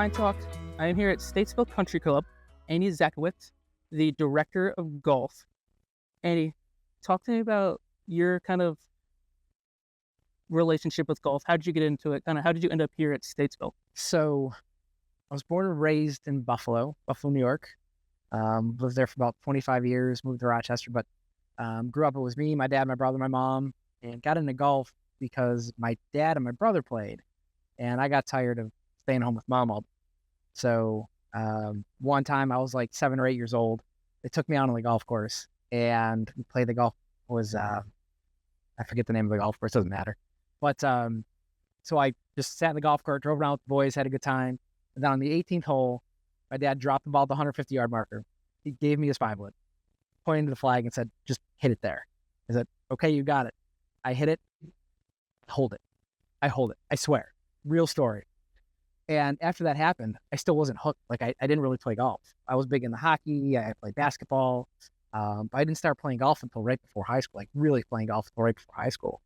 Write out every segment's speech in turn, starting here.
Line Talk. I am here at Statesville Country Club. Andy Zachowicz, the director of golf. Andy, talk to me about your kind of relationship with golf. How did you get into it? How did you end up here at Statesville? So I was born and raised in Buffalo, New York. Lived there for about 25 years, moved to Rochester, but grew up, it was me, my dad, my brother, my mom, and got into golf because my dad and my brother played, and I got tired of staying home with mom all day. So one time I was like 7 or 8 years old. They took me out on the golf course, and we played the golf. It was, I forget the name of the golf course, doesn't matter. But so I just sat in the golf cart, drove around with the boys, had a good time. And then on the 18th hole, my dad dropped the ball at the 150-yard marker. He gave me his 5-wood, pointed to the flag and said, just hit it there. I said, okay, you got it. I hit it, hold it. I hold it. I swear. Real story. And after that happened, I still wasn't hooked. Like I didn't really play golf. I was big into hockey. I played basketball. But I didn't start playing golf until right before high school, like really playing golf until right before high school.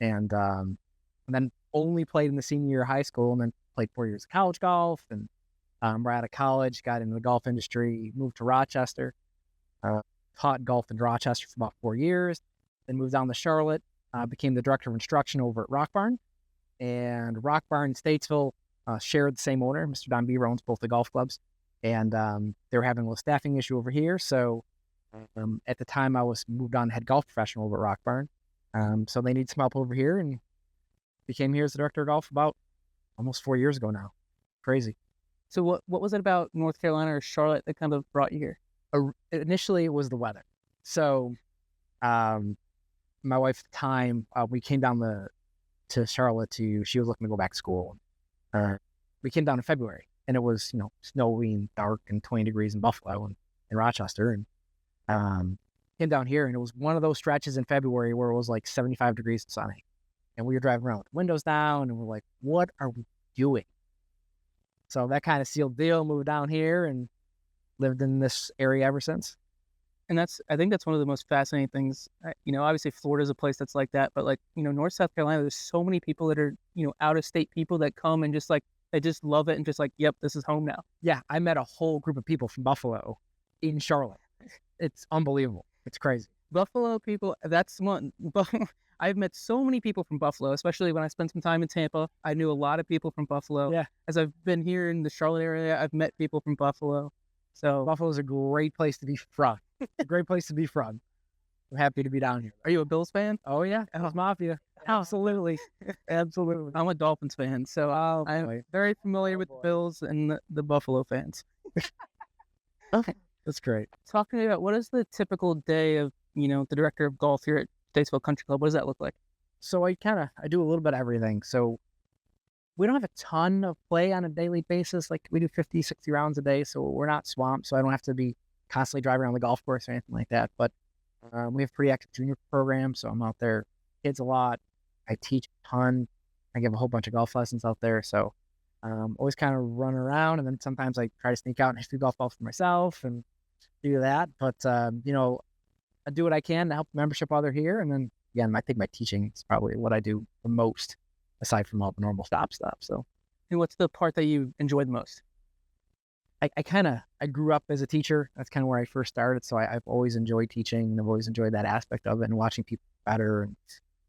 And then only played in the senior year of high school, and then played 4 years of college golf. And right out of college, got into the golf industry, moved to Rochester, taught golf in Rochester for about 4 years, then moved down to Charlotte, became the director of instruction over at Rock Barn. And Rock Barn and Statesville shared the same owner. Mr. Don Beaver owns both the golf clubs. And they were having a little staffing issue over here. So at the time, I was moved on to head golf professional over at Rock Barn. So they need some help over here, and became here as the director of golf about almost 4 years ago now. Crazy. So what was it about North Carolina or Charlotte that kind of brought you here? Initially, it was the weather. So my wife at the time, we came down to Charlotte she was looking to go back to school. We came down in February, and it was, snowy and dark and 20 degrees in Buffalo and in Rochester. And came down here, and it was one of those stretches in February where it was like 75 degrees and sunny. And we were driving around with windows down, and we're like, what are we doing? So that kind of sealed the deal, moved down here and lived in this area ever since. And I think that's one of the most fascinating things. Obviously Florida's a place that's like that, but North South Carolina, there's so many people that are, out of state people that come and they just love it and just like, yep, this is home now. Yeah. I met a whole group of people from Buffalo in Charlotte. It's unbelievable. It's crazy. Buffalo people, that's one. I've met so many people from Buffalo, especially when I spent some time in Tampa. I knew a lot of people from Buffalo. Yeah. As I've been here in the Charlotte area, I've met people from Buffalo. So Buffalo's a great place to be from. A great place to be from. I'm happy to be down here. Are you a Bills fan? Oh, yeah. Bills Mafia. Absolutely. Absolutely. I'm a Dolphins fan, so I'm very familiar with the Bills and the Buffalo fans. Okay. That's great. Talk to me about what is the typical day of, the director of golf here at Statesville Country Club. What does that look like? So I do a little bit of everything. So we don't have a ton of play on a daily basis. Like we do 50, 60 rounds a day. So we're not swamped. So I don't have to be constantly driving around the golf course or anything like that. But we have pretty active junior program. So I'm out there, kids a lot. I teach a ton. I give a whole bunch of golf lessons out there. So always kind of run around. And then sometimes I try to sneak out and hit 2 golf balls for myself and do that. But, I do what I can to help the membership while they're here. And then again, I think my teaching is probably what I do the most aside from all the normal stop stuff. So, and what's the part that you enjoy the most? I grew up as a teacher. That's kind of where I first started. So I've always enjoyed teaching, and I've always enjoyed that aspect of it and watching people better.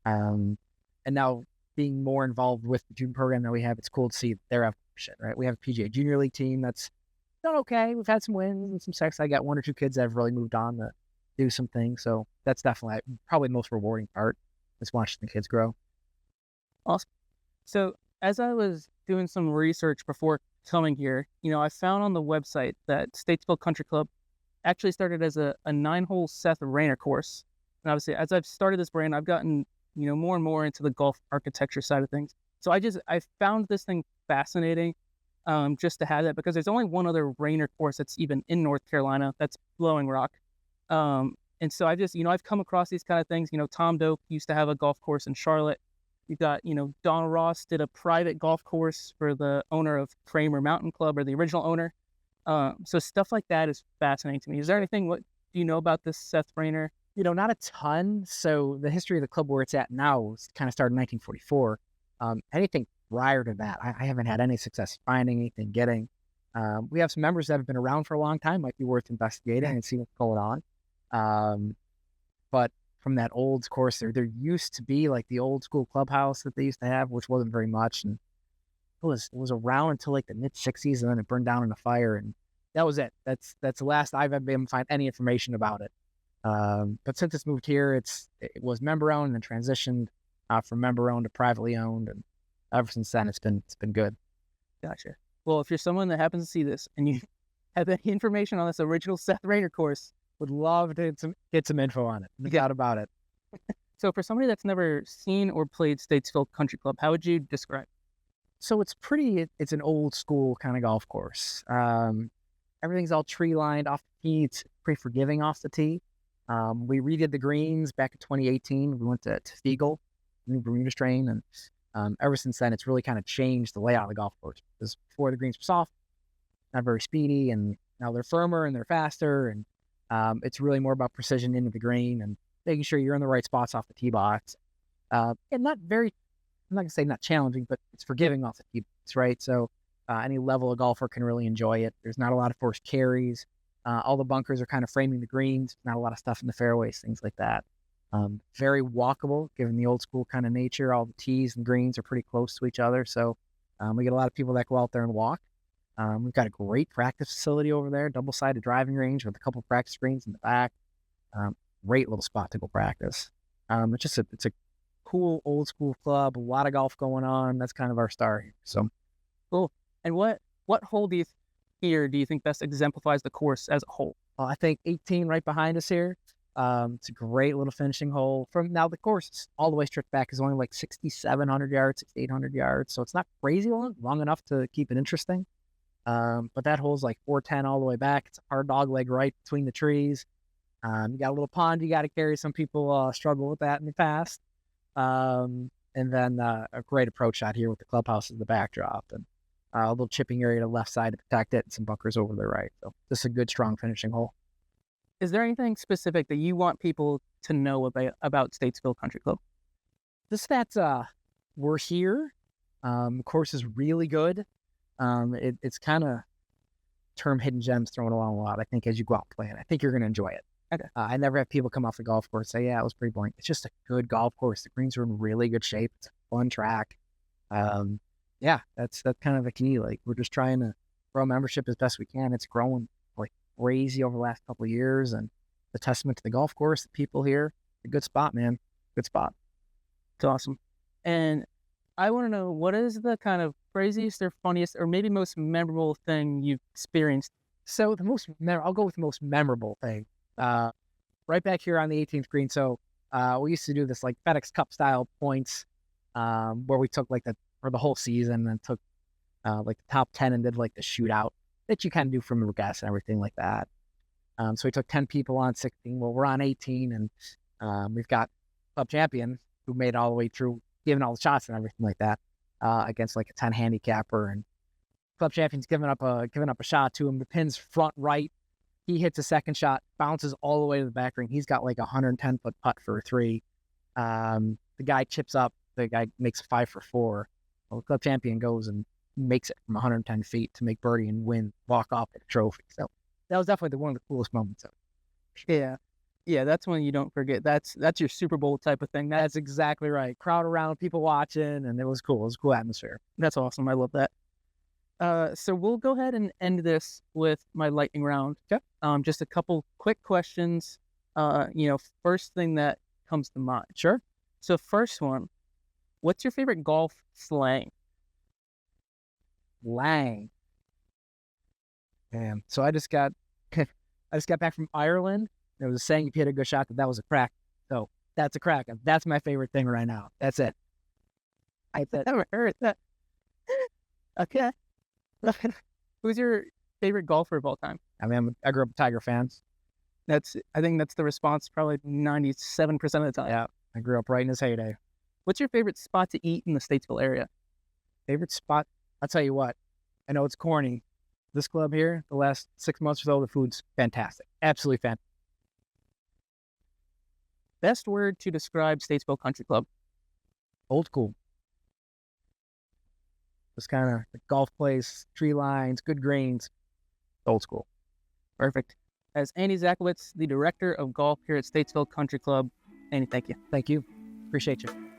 And now being more involved with the junior program that we have, it's cool to see their evolution, right? We have a PGA Junior League team that's done okay. We've had some wins and some success. I got 1 or 2 kids that have really moved on to do some things. So that's definitely probably the most rewarding part is watching the kids grow. Awesome. So as I was doing some research before coming here, I found on the website that Statesville Country Club actually started as a 9-hole Seth Rayner course. And obviously, as I've started this brand, I've gotten, more and more into the golf architecture side of things. So I found this thing fascinating just to have that, because there's only one other Rayner course that's even in North Carolina. That's Blowing Rock. And so I just, I've come across these kind of things. Tom Doak used to have a golf course in Charlotte. You've got, Donald Ross did a private golf course for the owner of Kramer Mountain Club, or the original owner. So stuff like that is fascinating to me. Is there anything, what do you know about this Seth Rayner? Not a ton. So the history of the club where it's at now kind of started in 1944. Anything prior to that, I haven't had any success finding anything, getting. We have some members that have been around for a long time, might be worth investigating and seeing what's going on. But from that old course, there used to be like the old school clubhouse that they used to have, which wasn't very much, and it was around until like the mid '60s, and then it burned down in a fire, and that was it. That's the last I've ever been able to find any information about it. But since it's moved here, it was member owned and transitioned from member owned to privately owned, and ever since then it's been good. Gotcha. Well, if you're someone that happens to see this and you have any information on this original Seth Rayner course, Would love to get some info on it. No doubt about it. so for somebody that's never seen or played Statesville Country Club, how would you describe it? So it's an old school kind of golf course. Everything's all tree lined off the tee. It's pretty forgiving off the tee. We redid the greens back in 2018. We went to Eagle, new Bermuda strain, and ever since then, it's really kind of changed the layout of the golf course. Because before the greens were soft, not very speedy, and now they're firmer and they're faster, and it's really more about precision into the green and making sure you're in the right spots off the tee box. And I'm not going to say not challenging, but it's forgiving off the tee box, right? So any level of golfer can really enjoy it. There's not a lot of forced carries. All the bunkers are kind of framing the greens, not a lot of stuff in the fairways, things like that. Very walkable, given the old school kind of nature. All the tees and greens are pretty close to each other. So we get a lot of people that go out there and walk. We've got a great practice facility over there, double-sided driving range with a couple practice greens in the back. Great little spot to go practice. It's a cool old school club, a lot of golf going on. That's kind of our star here. So Cool. And what hole do you think best exemplifies the course as a whole? I think 18 right behind us here. It's a great little finishing hole. From now, the course all the way stripped back is only like 6,700 yards, 6,800 yards. So it's not crazy long enough to keep it interesting. But that hole's like 410 all the way back. It's a hard dog leg right between the trees. You got a little pond you got to carry. Some people struggle with that in the past. And then a great approach shot here with the clubhouse as the backdrop, and a little chipping area to the left side to protect it, and some bunkers over the right. So just a good, strong finishing hole. Is there anything specific that you want people to know about Statesville Country Club? Just that we're here. The course is really good. It's kind of term hidden gems thrown along a lot, I think, as you go out playing. I think you're going to enjoy it. Okay. I never have people come off the golf course and say, yeah, it was pretty boring. It's just a good golf course. The greens are in really good shape. It's a fun track. That's kind of the key. Like, we're just trying to grow membership as best we can. It's growing like crazy over the last couple of years, and the testament to the golf course, the people here, a good spot, man. Good spot. It's awesome. And I want to know, what is the kind of craziest or funniest or maybe most memorable thing you've experienced? So I'll go with the most memorable thing. Right back here on the 18th green. So we used to do this like FedEx Cup style points where we took for the whole season and took like the top 10 and did like the shootout that you kind of do from the gas and everything like that. So we took 10 people on 16. Well, we're on 18, and we've got club champion who made it all the way through, giving all the shots and everything like that against like a 10 handicapper, and club champion's giving up a shot to him. The pin's front right. He hits a second shot, bounces all the way to the back ring. He's got like a 110-foot putt for a 3. The guy chips up. The guy makes a 5 for 4. Well, the club champion goes and makes it from 110 feet to make birdie and win, walk off with a trophy. So that was definitely one of the coolest moments of it. Yeah, that's one you don't forget. That's your Super Bowl type of thing. That's exactly right. Crowd around, people watching, and it was cool. It was a cool atmosphere. That's awesome. I love that. So we'll go ahead and end this with my lightning round. Okay. Just a couple quick questions. First thing that comes to mind. Sure. So first one, what's your favorite golf slang? Lang. Damn. So I just got back from Ireland. There was a saying, if you hit a good shot, that was a crack. So that's a crack. That's my favorite thing right now. That's it. I never heard that. Okay. Who's your favorite golfer of all time? I mean, I grew up a Tiger fan. I think that's the response probably 97% of the time. Yeah, I grew up right in his heyday. What's your favorite spot to eat in the Statesville area? Favorite spot? I'll tell you what. I know it's corny. This club here, the last 6 months or so, the food's fantastic. Absolutely fantastic. Best word to describe Statesville Country Club? Old school. Just kind of the golf place, tree lines, good greens, old school. Perfect. As Andy Zachowicz, the director of golf here at Statesville Country Club. Andy, thank you. Thank you. Appreciate you.